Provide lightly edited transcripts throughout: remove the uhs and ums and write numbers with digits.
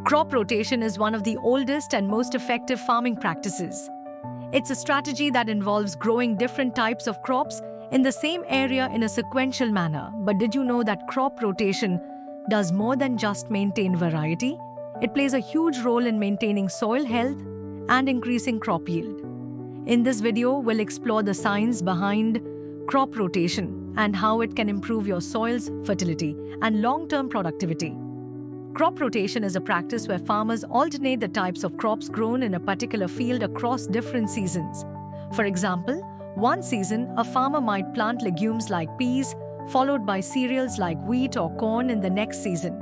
Crop rotation is one of the oldest and most effective farming practices. It's a strategy that involves growing different types of crops in the same area in a sequential manner. But did you know that crop rotation does more than just maintain variety? It plays a huge role in maintaining soil health and increasing crop yield. In this video, we'll explore the science behind crop rotation and how it can improve your soil's fertility and long-term productivity. Crop rotation is a practice where farmers alternate the types of crops grown in a particular field across different seasons. For example, one season, a farmer might plant legumes like peas, followed by cereals like wheat or corn in the next season.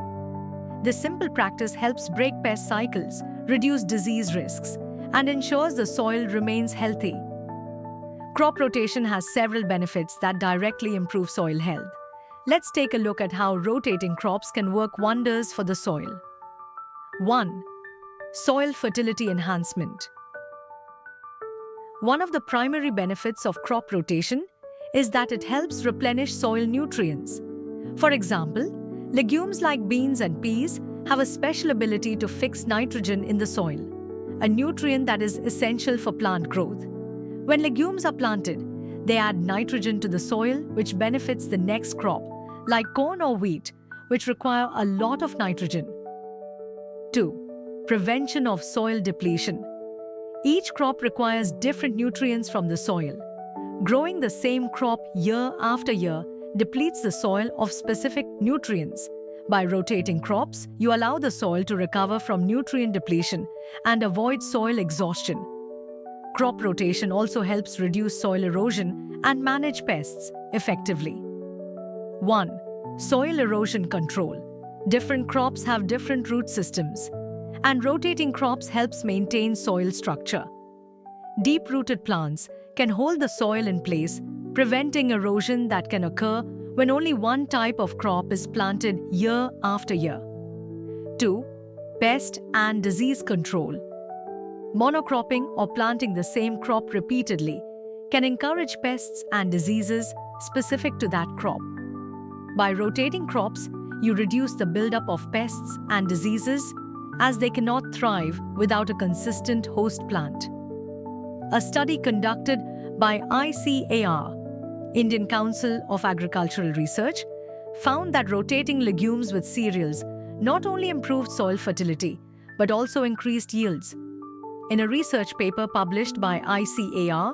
This simple practice helps break pest cycles, reduce disease risks, and ensures the soil remains healthy. Crop rotation has several benefits that directly improve soil health. Let's take a look at how rotating crops can work wonders for the soil. 1. Soil fertility enhancement. One of the primary benefits of crop rotation is that it helps replenish soil nutrients. For example, legumes like beans and peas have a special ability to fix nitrogen in the soil, a nutrient that is essential for plant growth. When legumes are planted, they add nitrogen to the soil, which benefits the next crop, like corn or wheat, which require a lot of nitrogen. 2. Prevention of soil depletion. Each crop requires different nutrients from the soil. Growing the same crop year after year depletes the soil of specific nutrients. By rotating crops, you allow the soil to recover from nutrient depletion and avoid soil exhaustion. Crop rotation also helps reduce soil erosion and manage pests effectively. 1. Soil erosion control. Different crops have different root systems, and rotating crops helps maintain soil structure. Deep-rooted plants can hold the soil in place, preventing erosion that can occur when only one type of crop is planted year after year. 2. Pest and disease control. Monocropping or planting the same crop repeatedly can encourage pests and diseases specific to that crop. By rotating crops, you reduce the buildup of pests and diseases as they cannot thrive without a consistent host plant. A study conducted by ICAR, Indian Council of Agricultural Research, found that rotating legumes with cereals not only improved soil fertility but also increased yields. In a research paper published by ICAR,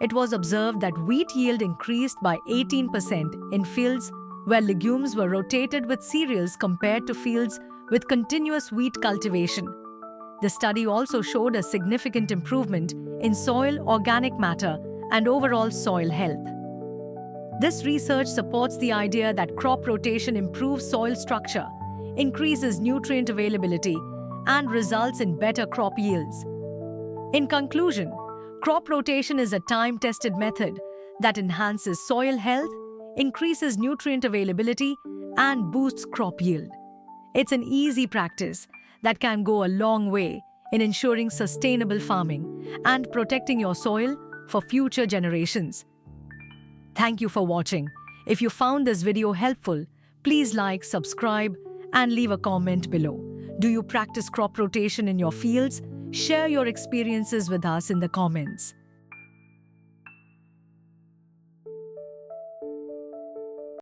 it was observed that wheat yield increased by 18% in fields where legumes were rotated with cereals compared to fields with continuous wheat cultivation. The study also showed a significant improvement in soil organic matter and overall soil health. This research supports the idea that crop rotation improves soil structure, increases nutrient availability, and results in better crop yields. In conclusion, crop rotation is a time-tested method that enhances soil health, increases nutrient availability, and boosts crop yield. It's an easy practice that can go a long way in ensuring sustainable farming and protecting your soil for future generations. Thank you for watching. If you found this video helpful, please like, subscribe, and leave a comment below. Do you practice crop rotation in your fields? Share your experiences with us in the comments.